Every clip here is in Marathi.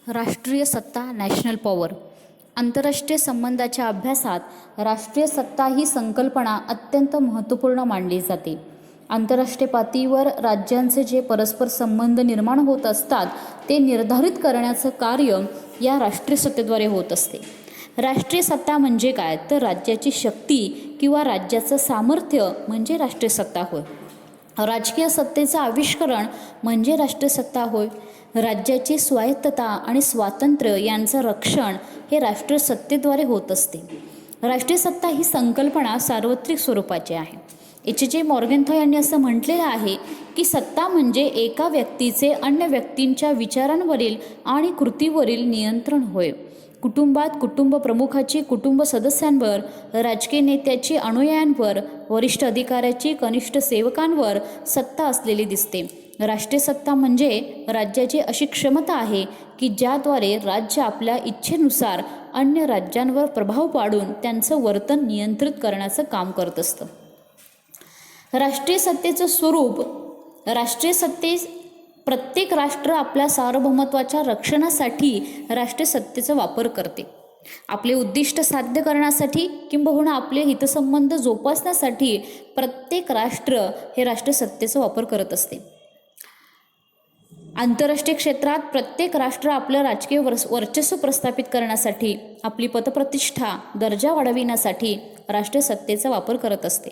राष्ट्रीय सत्ता नॅशनल पॉवर. आंतरराष्ट्रीय संबंधाच्या अभ्यासात राष्ट्रीय सत्ता ही संकल्पना अत्यंत महत्त्वपूर्ण मानली जाते. आंतरराष्ट्रीय पातळीवर राज्यांचे जे परस्पर संबंध निर्माण होत असतात ते निर्धारित करण्याचं कार्य या राष्ट्रीय सत्तेद्वारे होत असते. राष्ट्रीय सत्ता म्हणजे काय, तर राज्याची शक्ती किंवा राज्याचं सामर्थ्य म्हणजे राष्ट्रीय सत्ता होय. राजकीय सत्तेचं आविष्करण म्हणजे राष्ट्रीय सत्ता होय. राज्याची स्वायत्तता आणि स्वातंत्र्य यांचं रक्षण हे राष्ट्रीय सत्तेद्वारे होत असते. राष्ट्रीय सत्ता ही संकल्पना सार्वत्रिक स्वरूपाची आहे. H.J. मॉर्गनथॉ यांनी असं म्हटलेलं आहे की सत्ता म्हणजे एका व्यक्तीचे अन्य व्यक्तींच्या विचारांवरील आणि कृतीवरील नियंत्रण होय. कुटुंबात कुटुंब प्रमुखाची कुटुंब सदस्यांवर, राजकीय नेत्याची अनुयायांवर, वरिष्ठ अधिकाऱ्याची कनिष्ठ सेवकांवर सत्ता असलेली दिसते. राष्ट्रीय सत्ता म्हणजे राज्याची अशी क्षमता आहे की ज्याद्वारे राज्य आपल्या इच्छेनुसार अन्य राज्यांवर प्रभाव पाडून त्यांचं वर्तन नियंत्रित करण्याचं काम करत असतं. राष्ट्रीय सत्तेचं स्वरूप. राष्ट्रीय सत्ते प्रत्येक राष्ट्र आपल्या सार्वभौमत्वाच्या रक्षणासाठी राष्ट्रीय सत्तेचा वापर करते. आपले उद्दिष्ट साध्य करण्यासाठी किंबहुना आपले हितसंबंध जोपासण्यासाठी प्रत्येक राष्ट्र हे राष्ट्रीय सत्तेचा वापर करत असते. आंतरराष्ट्रीय क्षेत्रात प्रत्येक राष्ट्र आपलं राजकीय वर्चस्व प्रस्थापित करण्यासाठी, आपली पतप्रतिष्ठा दर्जा वाढविण्यासाठी राष्ट्रीय सत्तेचा वापर करत असते.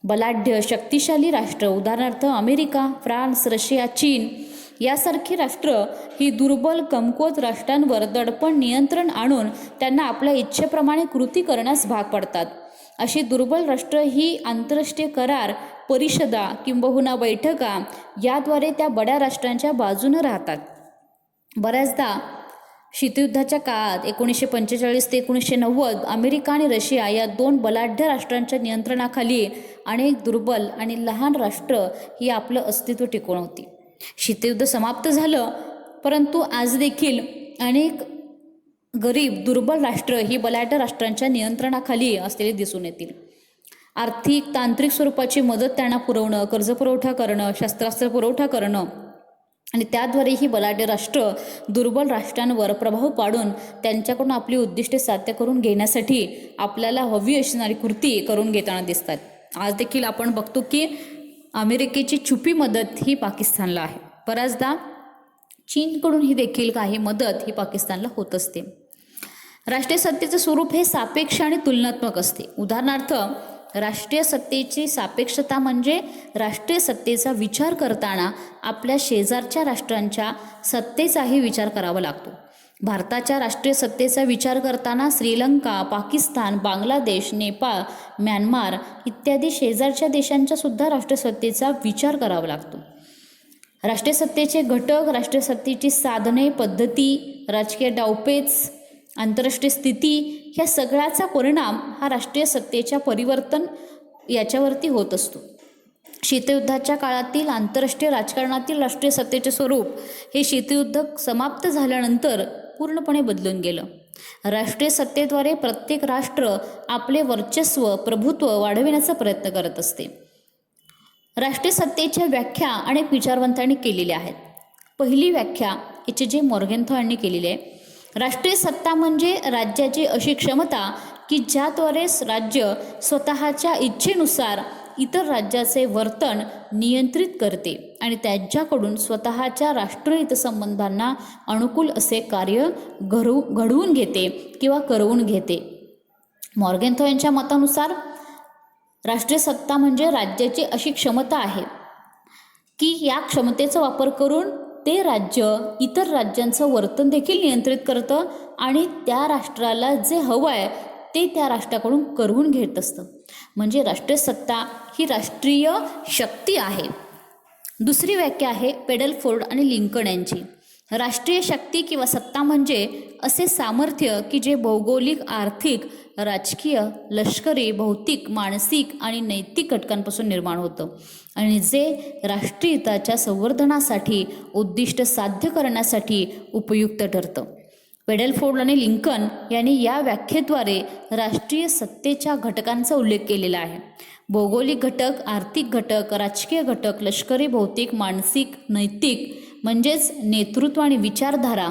बलाढ्य शक्तिशाली राष्ट्र, उदाहरणार्थ अमेरिका, फ्रान्स, रशिया, चीन यासारखी राष्ट्र ही दुर्बल कमकुवत राष्ट्रांवर दडपण नियंत्रण आणून त्यांना आपल्या इच्छेप्रमाणे कृती करण्यास भाग पडतात. अशी दुर्बल राष्ट्र ही आंतरराष्ट्रीय करार, परिषदा किंबहुना बैठका याद्वारे त्या बड्या राष्ट्रांच्या बाजूने राहतात. बऱ्याचदा शीतयुद्धाच्या काळात 1945 ते 1990 अमेरिका आणि रशिया या दोन बलाढ्य राष्ट्रांच्या नियंत्रणाखाली अनेक दुर्बल आणि लहान राष्ट्र ही आपलं अस्तित्व टिकवून होती. शीतयुद्ध समाप्त झालं, परंतु आज देखील अनेक गरीब दुर्बल राष्ट्र ही बलाढ्य राष्ट्रांच्या नियंत्रणाखाली असलेली दिसून येतील. आर्थिक तांत्रिक स्वरूपाची मदत त्यांना पुरवणं, कर्जपुरवठा करणं, शस्त्रास्त्र पुरवठा करणं आणि त्याद्वारे ही बलाढ्य राष्ट्र दुर्बल राष्ट्रांवर प्रभाव पाडून त्यांच्याकडून आपली उद्दिष्टे साध्य करून घेण्यासाठी आपल्याला हवी असणारी कृती करून घेताना दिसतात. आज देखील आपण बघतो की अमेरिकेची छुपी मदत ही पाकिस्तानला आहे. बऱ्याचदा चीनकडून ही देखील काही मदत ही पाकिस्तानला होत असते. राष्ट्रीय सत्तेचं स्वरूप हे सापेक्ष आणि तुलनात्मक असते. उदाहरणार्थ राष्ट्रीय सत्तेची सापेक्षता म्हणजे राष्ट्रीय सत्तेचा विचार करताना आपल्या शेजारच्या राष्ट्रांच्या सत्तेचाही विचार करावा लागतो. भारताच्या राष्ट्रीय सत्तेचा विचार करताना श्रीलंका, पाकिस्तान, बांगलादेश, नेपाळ, म्यानमार इत्यादी शेजारच्या देशांच्या सुद्धा राष्ट्रीय सत्तेचा विचार करावा लागतो. राष्ट्रीय सत्तेचे घटक, राष्ट्रीय सत्तेची साधने, पद्धती, राजकीय डावपेच, आंतरराष्ट्रीय स्थिती ह्या सगळ्याचा परिणाम हा राष्ट्रीय सत्तेच्या परिवर्तन याच्यावरती होत असतो. शीतयुद्धाच्या काळातील आंतरराष्ट्रीय राजकारणातील राष्ट्रीय सत्तेचे स्वरूप हे शीतयुद्ध समाप्त झाल्यानंतर पूर्णपणे बदलून गेलं. राष्ट्रीय सत्तेद्वारे प्रत्येक राष्ट्र आपले वर्चस्व, प्रभुत्व वाढविण्याचा प्रयत्न करत असते. राष्ट्रीय सत्तेच्या व्याख्या अनेक विचारवंतांनी केलेल्या आहेत. पहिली व्याख्या H.J. मॉर्गनथॉ यांनी केलेली आहे. राष्ट्रीय सत्ता म्हणजे राज्याची अशी क्षमता की ज्याद्वारे राज्य स्वतःच्या इच्छेनुसार इतर राज्याचे वर्तन नियंत्रित करते आणि त्यांच्याकडून स्वतःच्या राष्ट्रीय हितसंबंधांना अनुकूल असे कार्य घडवून घेते किंवा करवून घेते. मॉर्गनथॉ यांच्या मतानुसार राष्ट्रीय सत्ता म्हणजे राज्याची अशी क्षमता आहे की या क्षमतेचा वापर करून ते राज्य इतर राज्यांचं वर्तन देखील नियंत्रित करतं आणि त्या राष्ट्राला जे हवं आहे ते त्या राष्ट्राकडून करवून घेत असतं. म्हणजे राष्ट्रीय सत्ता ही राष्ट्रीय शक्ती आहे. दुसरी व्याख्या आहे पेडलफोर्ड आणि लिंकन यांची. राष्ट्रीय शक्ती किंवा सत्ता म्हणजे असे सामर्थ्य की जे भौगोलिक, आर्थिक, राजकीय, लष्करी, भौतिक, मानसिक आणि नैतिक घटकांपासून निर्माण होतं आणि जे राष्ट्रीय हिताच्या संवर्धनासाठी, उद्दिष्ट साध्य करण्यासाठी उपयुक्त ठरतं. पेडलफोर्ड आणि लिंकन यांनी या व्याख्येद्वारे राष्ट्रीय सत्तेच्या घटकांचा उल्लेख केलेला आहे. भौगोलिक घटक, आर्थिक घटक, राजकीय घटक, लष्करी, भौतिक, मानसिक, नैतिक म्हणजेच नेतृत्व आणि विचारधारा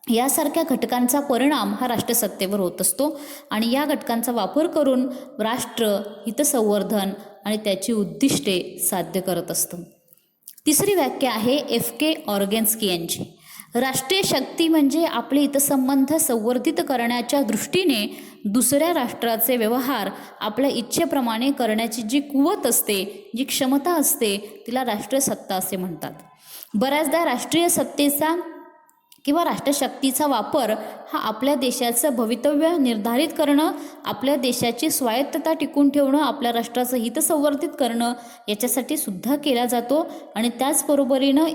यासारख्या घटकांचा परिणाम हा राष्ट्रसत्तेवर होत असतो आणि या घटकांचा वापर करून राष्ट्र हितसंवर्धन आणि त्याची उद्दिष्टे साध्य करत असतं. तिसरी व्याख्या आहे F.K. ऑर्गेन्स्की यांची. राष्ट्रीय शक्ती म्हणजे आपले हितसंबंध संवर्धित करण्याच्या दृष्टीने दुसऱ्या राष्ट्राचे व्यवहार आपल्या इच्छेप्रमाणे करण्याची जी कुवत असते, जी क्षमता असते, तिला राष्ट्रीय सत्ता असे म्हणतात. बऱ्याचदा राष्ट्रीय सत्तेचा किंवा राष्ट्रशक्तीचा वापर हा आपल्या देशाचं भवितव्य निर्धारित करणं, आपल्या देशाची स्वायत्तता टिकून ठेवणं, आपल्या राष्ट्राचं हित संवर्धित करणं याच्यासाठी सुद्धा केला जातो आणि त्याचबरोबरीनं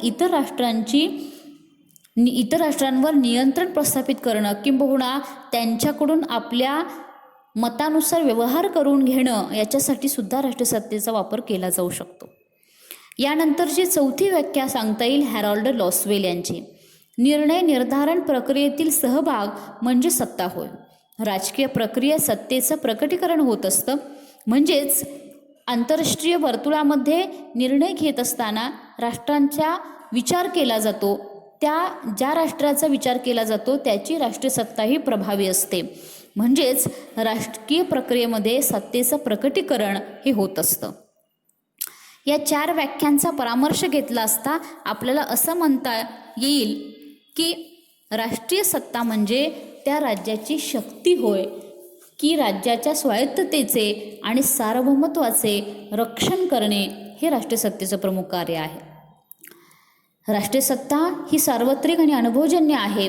इतर राष्ट्रांवर नियंत्रण प्रस्थापित करणं किंबहुना त्यांच्याकडून आपल्या मतानुसार व्यवहार करून घेणं याच्यासाठी सुद्धा राष्ट्रसत्तेचा वापर केला जाऊ शकतो. यानंतरची चौथी व्याख्या सांगता येईल हॅरॉल्ड लॉसवेल यांची. निर्णय निर्धारण प्रक्रियेतील सहभाग म्हणजे सत्ता होय. राजकीय प्रक्रिया सत्तेचं प्रकटीकरण होत असतं. म्हणजेच आंतरराष्ट्रीय वर्तुळामध्ये निर्णय घेत असताना राष्ट्रांचा विचार केला जातो, ज्या राष्ट्राचा विचार केला जातो त्याची राष्ट्रीय सत्ताही प्रभावी असते. म्हणजेच राजकीय प्रक्रियेमध्ये सत्तेचं प्रकटीकरण हे होत असतं. या 4 व्याख्यांचा परामर्श घेतला असता आपल्याला असं म्हणता येईल की राष्ट्रीय सत्ता म्हणजे त्या राज्याची शक्ती होय की राज्याच्या स्वायत्ततेचे आणि सार्वभौमत्वाचे रक्षण करणे हे राष्ट्रीय सत्तेचं प्रमुख कार्य आहे. राष्ट्रीय सत्ता ही सार्वत्रिक आणि अनुभवजन्य आहे.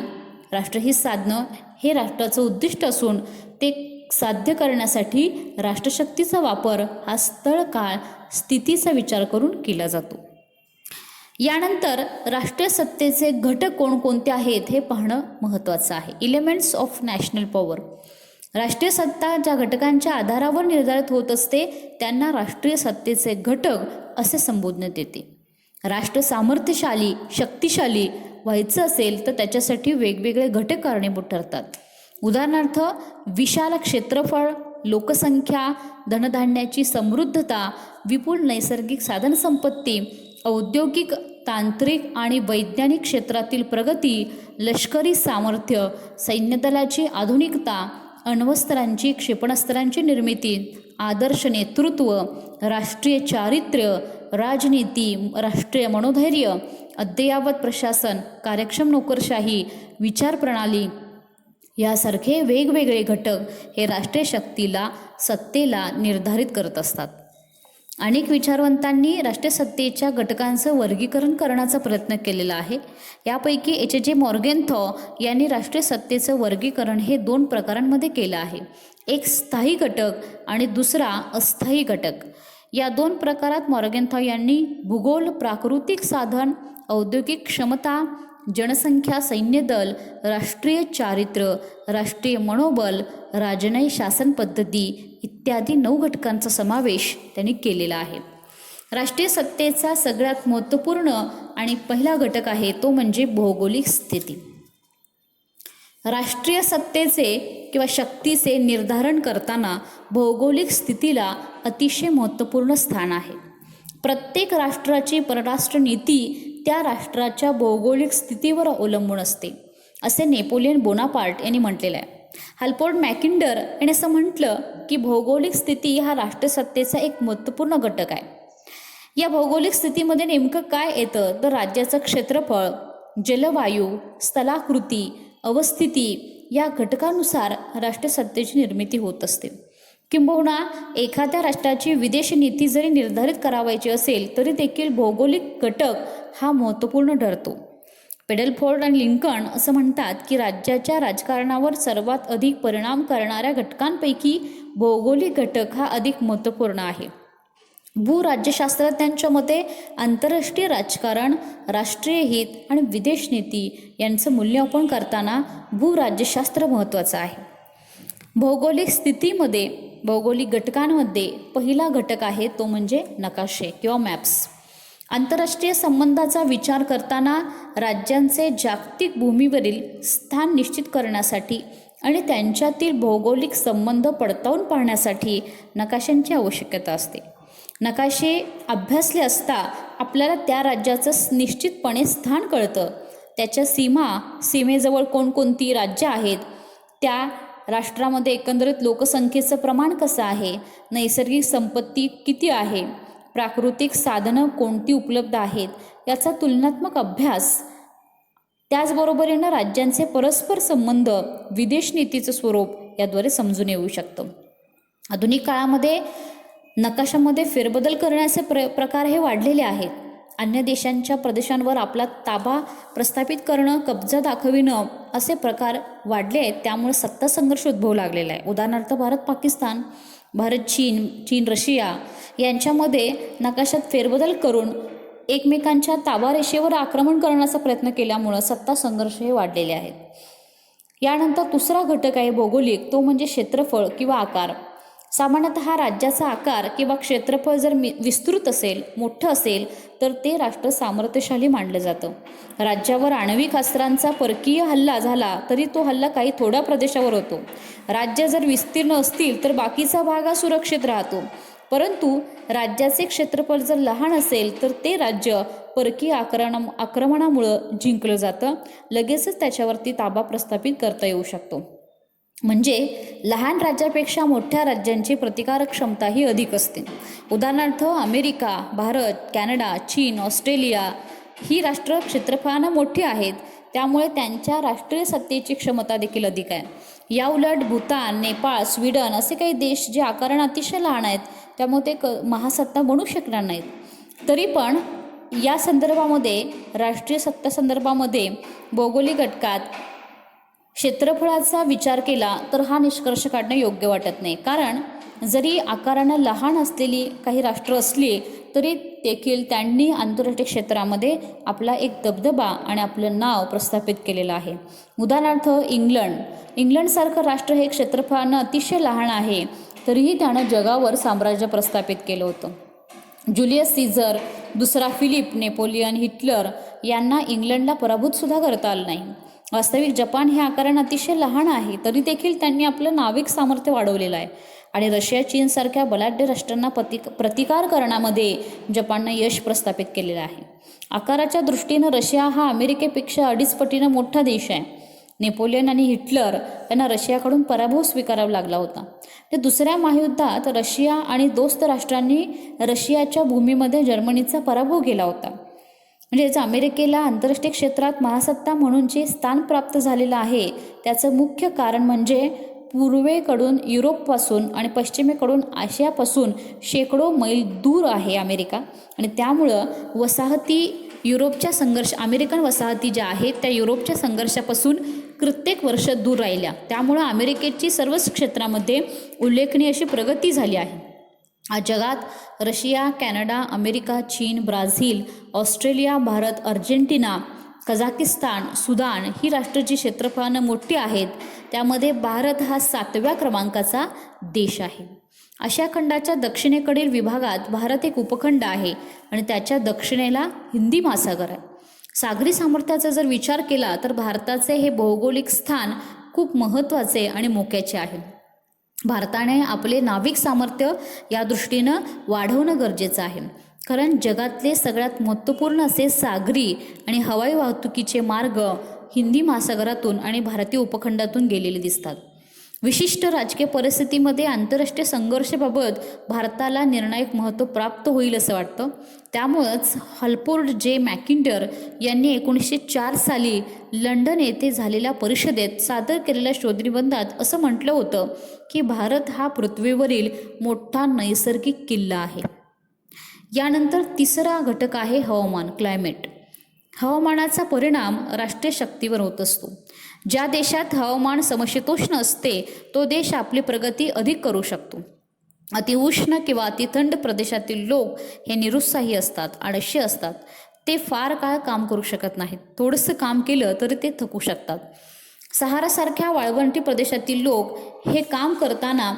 राष्ट्रहित साधणं हे राष्ट्राचं उद्दिष्ट असून ते साध्य करण्यासाठी राष्ट्रशक्तीचा वापर हा स्थळ काळ स्थितीचा विचार करून केला जातो. यानंतर राष्ट्रीय सत्तेचे घटक कोणकोणते आहेत हे पाहणं महत्त्वाचं आहे. Elements of national power. राष्ट्रीय सत्ता ज्या घटकांच्या आधारावर निर्धारित होत असते त्यांना राष्ट्रीय सत्तेचे घटक असे संबोधण्यात येते. राष्ट्र सामर्थ्यशाली शक्तिशाली व्हायचं असेल तर त्याच्यासाठी वेगवेगळे घटक कारणीभूत ठरतात. उदाहरणार्थ विशाल क्षेत्रफळ, लोकसंख्या, धनधान्याची समृद्धता, विपुल नैसर्गिक साधनसंपत्ती, औद्योगिक, तांत्रिक आणि वैज्ञानिक क्षेत्रातील प्रगती, लष्करी सामर्थ्य, सैन्यदलाची आधुनिकता, अण्वस्त्रांची क्षेपणास्त्रांची निर्मिती, आदर्श नेतृत्व, राष्ट्रीय चारित्र्य, राजनीती, राष्ट्रीय मनोधैर्य, अद्ययावत प्रशासन, कार्यक्षम नोकरशाही, विचारप्रणाली यासारखे वेगवेगळे घटक हे राष्ट्रीय शक्तीला सत्तेला निर्धारित करत असतात. अनेक विचारवंतांनी राष्ट्रीय सत्तेच्या घटकांचं वर्गीकरण करण्याचा प्रयत्न केलेला आहे. यापैकी H.J. मॉर्गेन्थॉ यांनी राष्ट्रीय सत्तेचं वर्गीकरण हे 2 प्रकारांमध्ये केलं आहे. एक स्थायी घटक आणि दुसरा अस्थायी घटक. या 2 प्रकारात मॉर्गेन्थॉ यांनी भूगोल, प्राकृतिक साधन, औद्योगिक क्षमता, जनसंख्या, सैन्यदल, राष्ट्रीय चारित्र्य, राष्ट्रीय मनोबल, राजनय शासन पद्धती इत्यादी 9 घटकांचा समावेश त्यांनी केलेला आहे. राष्ट्रीय सत्तेचा सगळ्यात महत्त्वपूर्ण आणि पहिला घटक आहे तो म्हणजे भौगोलिक स्थिती. राष्ट्रीय सत्तेचे किंवा शक्तीचे निर्धारण करताना भौगोलिक स्थितीला अतिशय महत्त्वपूर्ण स्थान आहे. प्रत्येक राष्ट्राची परराष्ट्र नीती त्या राष्ट्राच्या भौगोलिक स्थितीवर अवलंबून असते असे नेपोलियन बोनापार्ट यांनी म्हटलेलं आहे. हॅल्फोर्ड मॅकिंडर यांनी असं म्हटलं की भौगोलिक स्थिती हा राष्ट्रसत्तेचा एक महत्त्वपूर्ण घटक आहे. या भौगोलिक स्थितीमध्ये नेमकं काय येतं तर राज्याचं क्षेत्रफळ, जलवायू, स्थलाकृती, अवस्थिती या घटकानुसार राष्ट्रसत्तेची निर्मिती होत असते. किंबहुना एखाद्या राष्ट्राची विदेश नीती जरी निर्धारित करावायची असेल तरी देखील भौगोलिक घटक हा महत्त्वपूर्ण ठरतो. पेडलफोर्ड आणि लिंकन असं म्हणतात की राज्याच्या राजकारणावर सर्वात अधिक परिणाम करणाऱ्या घटकांपैकी भौगोलिक घटक हा अधिक महत्त्वपूर्ण आहे. भूराज्यशास्त्रज्ञांच्या मते आंतरराष्ट्रीय राजकारण, राष्ट्रीय हित आणि विदेश नीती यांचं मूल्यमापन करताना भूराज्यशास्त्र महत्त्वाचं आहे. भौगोलिक स्थितीमध्ये भौगोलिक घटकांमध्ये पहिला घटक आहे तो म्हणजे नकाशे किंवा मॅप्स. आंतरराष्ट्रीय संबंधाचा विचार करताना राज्यांचे जागतिक भूमीवरील स्थान निश्चित करण्यासाठी आणि त्यांच्यातील भौगोलिक संबंध पडताळून पाहण्यासाठी नकाशांची आवश्यकता असते. नकाशे अभ्यासले असता आपल्याला त्या राज्याचं निश्चितपणे स्थान कळतं. त्याच्या सीमेजवळ कोणकोणती राज्य आहेत, त्या राष्ट्रामध्ये एकंदरीत लोकसंख्येचं प्रमाण कसं आहे, नैसर्गिक संपत्ती किती आहे, प्राकृतिक साधनं कोणती उपलब्ध आहेत, याचा तुलनात्मक अभ्यास, त्याचबरोबरीनं राज्यांचे परस्पर संबंध, विदेश नीतीचं स्वरूप याद्वारे समजून येऊ शकतं. आधुनिक काळामध्ये नकाशामध्ये फेरबदल करण्याचे प्रकार हे वाढलेले आहेत. अन्य देशांच्या प्रदेशांवर आपला ताबा प्रस्थापित करणं, कब्जा दाखविणं असे प्रकार वाढले आहेत. त्यामुळे सत्ता संघर्ष उद्भवू लागलेला आहे. उदाहरणार्थ भारत पाकिस्तान, भारत चीन रशिया यांच्यामध्ये नकाशात फेरबदल करून एकमेकांच्या ताबारेषेवर आक्रमण करण्याचा प्रयत्न केल्यामुळं सत्ता संघर्ष हे वाढलेले आहेत. यानंतर दुसरा घटक आहे भौगोलिक, तो म्हणजे क्षेत्रफळ किंवा आकार. सामान्यतः राज्याचा आकार किंवा क्षेत्रफळ जर विस्तृत असेल, मोठं असेल, तर ते राष्ट्र सामर्थ्यशाली मानलं जातं. राज्यावर आण्विक अस्त्रांचा परकीय हल्ला झाला तरी तो हल्ला काही थोड्या प्रदेशावर होतो. राज्य जर विस्तीर्ण असतील तर बाकीचा भाग हा सुरक्षित राहतो. परंतु राज्याचे क्षेत्रफळ जर लहान असेल तर ते राज्य परकीय आक्रमणामुळं जिंकलं जातं. लगेचच त्याच्यावरती ताबा प्रस्थापित करता येऊ शकतो. म्हणजे लहान राज्यापेक्षा मोठ्या राज्यांची प्रतिकारक क्षमता ही अधिक असते. उदाहरणार्थ अमेरिका, भारत, कॅनडा, चीन, ऑस्ट्रेलिया ही राष्ट्र क्षेत्रफळानं मोठी आहेत, त्यामुळे त्यांच्या राष्ट्रीय सत्तेची क्षमता देखील अधिक आहे. याउलट भूतान, नेपाळ, स्वीडन असे काही देश जे आकाराने अतिशय लहान आहेत, त्यामुळे ते महासत्ता बनू शकणार नाहीत. तरी पण या संदर्भामध्ये, राष्ट्रीय सत्ता संदर्भामध्ये भौगोलिक घटकात क्षेत्रफळाचा विचार केला तर हा निष्कर्ष काढणं योग्य वाटत नाही. कारण जरी आकारानं लहान असलेली काही राष्ट्र असली तरी देखील त्यांनी आंतरराष्ट्रीय क्षेत्रामध्ये आपला एक दबदबा आणि आपलं नाव प्रस्थापित केलेलं आहे. उदाहरणार्थ इंग्लंडसारखं राष्ट्र हे क्षेत्रफळानं अतिशय लहान आहे, तरीही त्यानं जगावर साम्राज्य प्रस्थापित केलं होतं. जुलियस सीझर, दुसरा फिलिप, नेपोलियन, हिटलर यांना इंग्लंडला पराभूतसुद्धा करता आलं नाही. वास्तविक जपान हे आकाराने अतिशय लहान आहे, तरी देखील त्यांनी आपलं नाविक सामर्थ्य वाढवलेलं आहे. आणि रशिया, चीनसारख्या बलाढ्य राष्ट्रांना प्रतिकार करण्यामध्ये जपाननं यश प्रस्थापित केलेलं आहे. आकाराच्या दृष्टीनं रशिया हा अमेरिकेपेक्षा 2.5 पटीनं मोठा देश आहे. नेपोलियन आणि हिटलर यांना रशियाकडून पराभव स्वीकारावा लागला होता. ते दुसऱ्या महायुद्धात रशिया आणि दोस्त राष्ट्रांनी रशियाच्या भूमीमध्ये जर्मनीचा पराभव केला होता. म्हणजेच अमेरिकेला आंतरराष्ट्रीय क्षेत्रात महासत्ता म्हणून जे स्थान प्राप्त झालेलं आहे त्याचं मुख्य कारण म्हणजे पूर्वेकडून युरोपपासून आणि पश्चिमेकडून आशियापासून शेकडो मैल दूर आहे अमेरिका. आणि त्यामुळं युरोपच्या संघर्ष, अमेरिकन वसाहती ज्या आहेत त्या युरोपच्या संघर्षापासून प्रत्येक वर्ष दूर राहिल्या. त्यामुळं अमेरिकेची सर्वच क्षेत्रामध्ये उल्लेखनीय अशी प्रगती झाली आहे. आज जगात रशिया, कॅनडा, अमेरिका, चीन, Brazil, Australia, Bharat, Argentina, Kazakhstan, Sudan ही राष्ट्र जी क्षेत्रफळानं मोठी आहेत, त्यामध्ये भारत हा 7व्या क्रमांकाचा देश आहे. आशिया खंडाच्या दक्षिणेकडील विभागात भारत एक उपखंड आहे आणि त्याच्या दक्षिणेला हिंदी महासागर आहे. सागरी सामर्थ्याचा जर विचार केला तर भारताचे हे भौगोलिक स्थान खूप महत्त्वाचे आणि मोक्याचे आहे. भारताने आपले नाविक सामर्थ्य या दृष्टीनं वाढवणं गरजेचं आहे. कारण जगातले सगळ्यात महत्त्वपूर्ण असे सागरी आणि हवाई वाहतुकीचे मार्ग हिंदी महासागरातून आणि भारतीय उपखंडातून गेलेले दिसतात. विशिष्ट राजकीय परिस्थितीमध्ये आंतरराष्ट्रीय संघर्षाबाबत भारताला निर्णायक महत्त्व प्राप्त होईल असं वाटतं. त्यामुळंच हॉलपोर्ट जे मॅकिंटर यांनी 1904 साली लंडन येथे झालेल्या परिषदेत सादर केलेल्या शोधनिबंधात असं म्हटलं होतं की भारत हा पृथ्वीवरील मोठा नैसर्गिक किल्ला आहे. यानंतर तिसरा घटक आहे हवामान, क्लायमेट. हवामानाचा परिणाम राष्ट्रीय शक्तीवर होत असतो. ज्या देशात हवामान समशीतोष्ण असते तो देश आपली प्रगती अधिक करू शकतो. अतिउष्ण किंवा अतिथंड प्रदेशातील लोक हे निरुत्साही असतात, आळशी असतात. ते फार काळ काम करू शकत नाहीत. थोडंसं काम केलं तरी ते थकू शकतात. सहारासारख्या वाळवंटी प्रदेशातील लोक हे काम करताना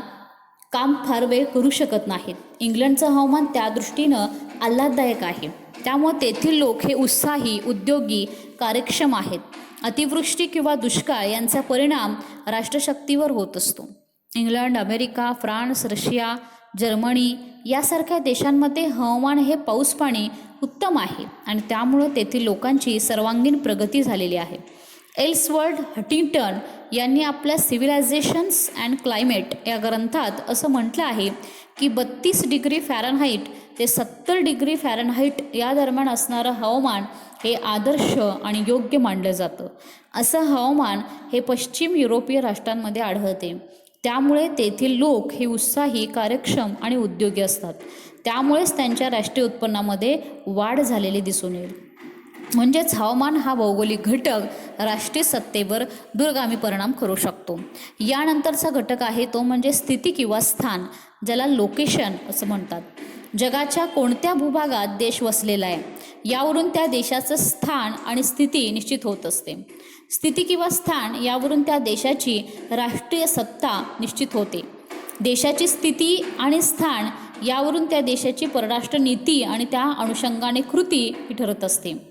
काम फार वेळ करू शकत नाहीत. इंग्लंडचं हवामान त्या दृष्टीनं आल्हाददायक आहे. त्यामुळे तेथील लोक हे उत्साही, उद्योगी, कार्यक्षम आहेत. अतिवृष्टी किंवा दुष्काळ यांचा परिणाम राष्ट्रशक्तीवर होत असतो. England, America, France, Russia, Germany यासारख्या देशांमध्ये हवामान हे पाऊसपाणी उत्तम आहे आणि त्यामुळं तेथील लोकांची सर्वांगीण प्रगती झालेली आहे. एल्सवर्थ हंटिंग्टन यांनी आपल्या सिव्हिलायझेशन्स अँड क्लायमेट या ग्रंथात असं म्हटलं आहे की 32 डिग्री फॅरनहाईट ते 70 डिग्री फॅरनहाईट या दरम्यान असणारं हवामान हे आदर्श आणि योग्य मानलं जातं. असं हवामान हे पश्चिम युरोपीय राष्ट्रांमध्ये आढळते. त्यामुळे तेथील लोक हे उत्साही, कार्यक्षम आणि उद्योगी असतात. त्यामुळेच त्यांच्या राष्ट्रीय उत्पन्नामध्ये वाढ झालेली दिसून येईल. म्हणजेच हवामान हा भौगोलिक घटक राष्ट्रीय सत्तेवर दूरगामी परिणाम करू शकतो. यानंतरचा घटक आहे तो म्हणजे स्थिती किंवा स्थान, ज्याला लोकेशन असं म्हणतात. जगाच्या कोणत्या भूभागात देश वसलेला आहे यावरून त्या देशाचं स्थान आणि स्थिती निश्चित होत असते. स्थिती किंवा स्थान यावरून त्या देशाची राष्ट्रीय सत्ता निश्चित होते. देशाची स्थिती आणि स्थान यावरून त्या देशाची परराष्ट्र नीती आणि त्या अनुषंगाने कृती ही ठरत असते.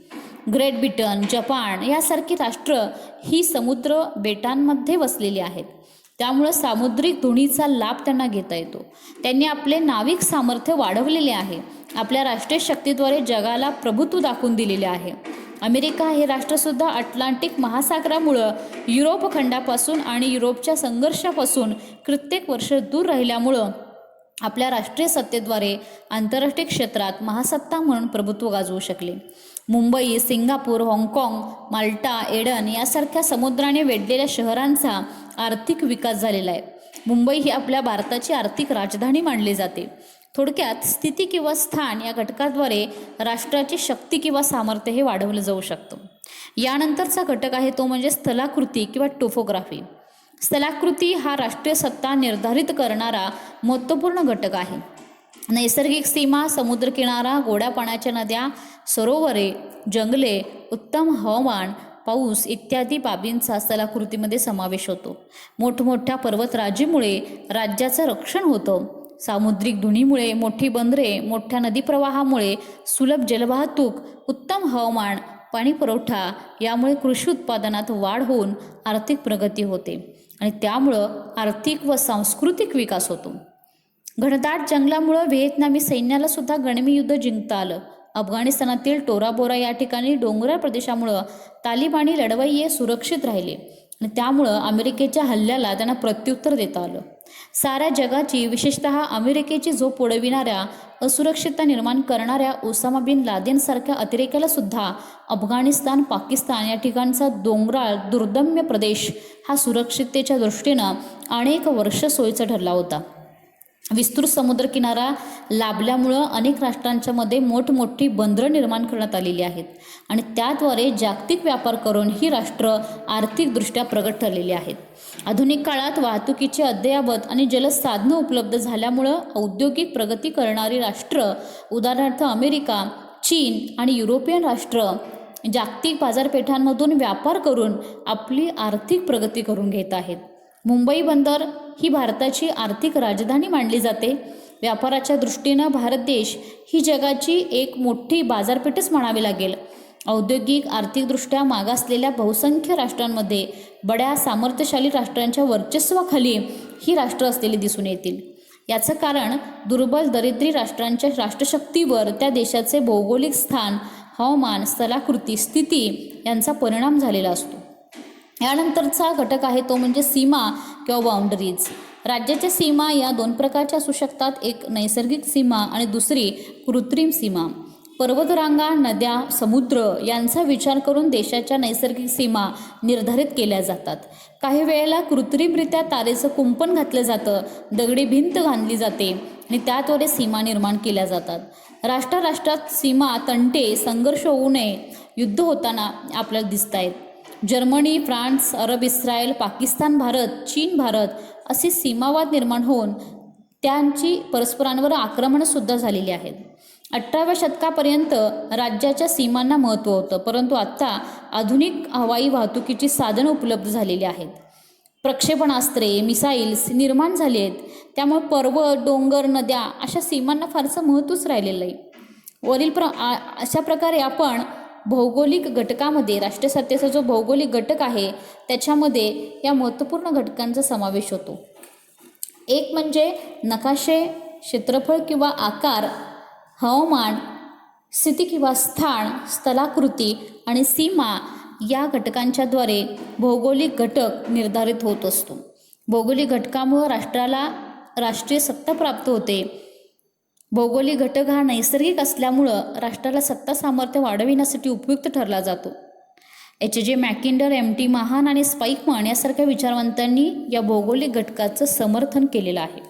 ग्रेट ब्रिटन, जपान यासारखी राष्ट्र ही समुद्र बेटांमध्ये वसलेली आहेत. त्यामुळं सामुद्रिक धुनीचा लाभ त्यांना घेता येतो. त्यांनी आपले नाविक सामर्थ्य वाढवलेले आहे. आपल्या राष्ट्रीय शक्तीद्वारे जगाला प्रभुत्व दाखवून दिलेले आहे. अमेरिका हे राष्ट्रसुद्धा अटलांटिक महासागरामुळं युरोप खंडापासून आणि युरोपच्या संघर्षापासून कित्येक वर्ष दूर राहिल्यामुळं आपल्या राष्ट्रीय सत्तेद्वारे आंतरराष्ट्रीय क्षेत्रात महासत्ता म्हणून प्रभुत्व गाजवू शकले. मुंबई, सिंगापूर, हाँगकाँग, माल्टा, एडन यासारख्या समुद्राने वेढलेल्या शहरांचा आर्थिक विकास झालेला आहे. मुंबई ही आपल्या भारताची आर्थिक राजधानी मानली जाते. थोडक्यात स्थिती किंवा स्थान या घटकाद्वारे राष्ट्राची शक्ती किंवा सामर्थ्य हे वाढवलं जाऊ शकतं. यानंतरचा घटक आहे तो म्हणजे स्थलाकृती किंवा टोपोग्राफी. स्थलाकृती हा राष्ट्रीय सत्ता निर्धारित करणारा महत्त्वपूर्ण घटक आहे. नैसर्गिक सीमा, समुद्रकिनारा, गोड्या पाण्याच्या नद्या, सरोवरे, जंगले, उत्तम हवामान, पाऊस इत्यादी बाबींचा स्थलाकृतीमध्ये समावेश होतो. मोठमोठ्या पर्वतराजीमुळे राज्याचं रक्षण होतं. सामुद्रिक धुनीमुळे मोठी बंदरे, मोठ्या नदीप्रवाहामुळे सुलभ जलवाहतूक, उत्तम हवामान, पाणी पुरवठा यामुळे कृषी उत्पादनात वाढ होऊन आर्थिक प्रगती होते आणि त्यामुळं आर्थिक व सांस्कृतिक विकास होतो. घनदाट जंगलामुळं व्हिएतनामी सैन्याला सुद्धा गनिमी युद्ध जिंकता आलं. अफगाणिस्तानातील टोरा बोरा या ठिकाणी डोंगराळ प्रदेशामुळं तालिबानी लढवय्ये सुरक्षित राहिले आणि त्यामुळं अमेरिकेच्या हल्ल्याला त्यांना प्रत्युत्तर देता आलं. साऱ्या जगाची, विशेषतः अमेरिकेची झोप उडविणाऱ्या, असुरक्षितता निर्माण करणाऱ्या ओसामा बिन लादेनसारख्या अतिरेक्याला सुद्धा अफगाणिस्तान, पाकिस्तान या ठिकाणचा डोंगराळ दुर्दम्य प्रदेश हा सुरक्षिततेच्या दृष्टीनं अनेक वर्ष सोयीचा ठरला होता. विस्तृत समुद्रकिनारा लाभल्यामुळं अनेक राष्ट्रांच्या मध्ये मोठमोठी बंदरं निर्माण करण्यात आलेली आहेत आणि त्याद्वारे जागतिक व्यापार करून ही राष्ट्र आर्थिकदृष्ट्या प्रगत ठरलेली आहेत. आधुनिक काळात वाहतुकीची अद्ययावत आणि जलसाधनं उपलब्ध झाल्यामुळं औद्योगिक प्रगती करणारी राष्ट्र, उदाहरणार्थ अमेरिका, चीन आणि युरोपियन राष्ट्र जागतिक बाजारपेठांमधून व्यापार करून आपली आर्थिक प्रगती करून घेत आहेत. मुंबई बंदर ही भारताची आर्थिक राजधानी मानली जाते. व्यापाराच्या दृष्टीनं भारत देश ही जगाची एक मोठी बाजारपेठच म्हणावी लागेल. औद्योगिक, आर्थिकदृष्ट्या मागासलेल्या बहुसंख्य राष्ट्रांमध्ये बड्या सामर्थ्यशाली राष्ट्रांच्या वर्चस्वाखाली ही राष्ट्र असलेली दिसून येतील. याचं कारण दुर्बल, दरिद्री राष्ट्रांच्या राष्ट्रशक्तीवर त्या देशाचे भौगोलिक स्थान, हवामान, स्थलाकृती, स्थिती यांचा परिणाम झालेला असतो. यानंतरचा घटक आहे तो म्हणजे सीमा किंवा बाउंडरीज. राज्याच्या सीमा या दोन प्रकारच्या असू शकतात. एक नैसर्गिक सीमा आणि दुसरी कृत्रिम सीमा. पर्वतरांगा, नद्या, समुद्र यांचा विचार करून देशाच्या नैसर्गिक सीमा निर्धारित केल्या जातात. काही वेळेला कृत्रिमरित्या तारेचं कुंपण घातलं जातं, दगडी भिंत बांधली जाते आणि त्याद्वारे सीमा निर्माण केल्या जातात. राष्ट्रात सीमा, तंटे, संघर्ष होऊ नये, युद्ध होताना आपल्याला दिसत आहेत. जर्मनी, फ्रान्स, अरब इस्रायल, पाकिस्तान, भारत, चीन, भारत असे सीमावाद निर्माण होऊन त्यांची परस्परांवर आक्रमणंसुद्धा झालेली आहेत. 18व्या शतकापर्यंत राज्याच्या सीमांना महत्त्व होतं, परंतु आत्ता आधुनिक हवाई वाहतुकीची साधनं उपलब्ध झालेली आहेत. प्रक्षेपणास्त्रे, मिसाईल्स निर्माण झाले आहेत. त्यामुळे पर्वत, डोंगर, नद्या अशा सीमांना फारसं महत्त्वच राहिलेलं आहे. अशा प्रकारे आपण भौगोलिक घटकामध्ये, राष्ट्रसत्तेचा जो भौगोलिक घटक आहे त्याच्यामध्ये या महत्त्वपूर्ण घटकांचा समावेश होतो. एक म्हणजे नकाशे, क्षेत्रफळ किंवा आकार, हवामान, स्थिती किंवा स्थान, स्थलाकृती आणि सीमा या घटकांच्याद्वारे भौगोलिक घटक निर्धारित होत असतो. भौगोलिक घटकामुळे राष्ट्राला राष्ट्रीय सत्ता प्राप्त होते. भौगोलिक घटक हा नैसर्गिक असल्यामुळं राष्ट्राला सत्ता सामर्थ्य वाढविण्यासाठी उपयुक्त ठरला जातो. H.J. मॅकिंडर, M.T. महान आणि स्पाईकमन यासारख्या विचारवंतांनी या भौगोलिक घटकाचं समर्थन केलेलं आहे.